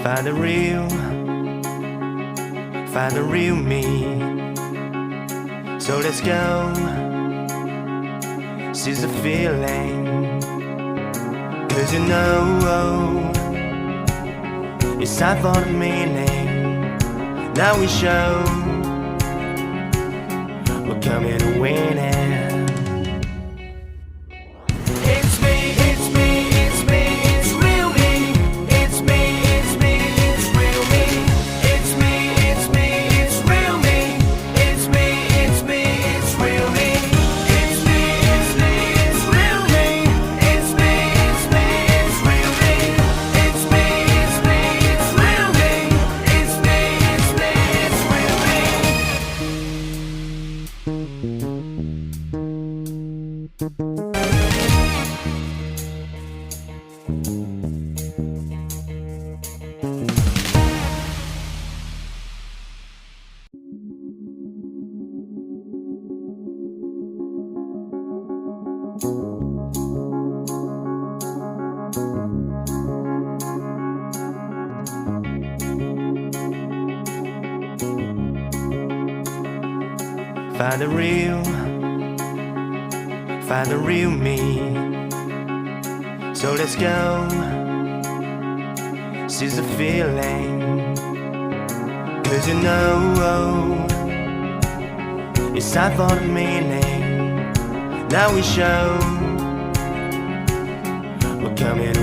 Find the real me. So let's go, seize the feeling. 'Cause you know it's time for the meaning. Now we show we're coming to win it. Find the real me. So let's go, seize the feeling. 'Cause you know it's time for the meaning. Now we show we're coming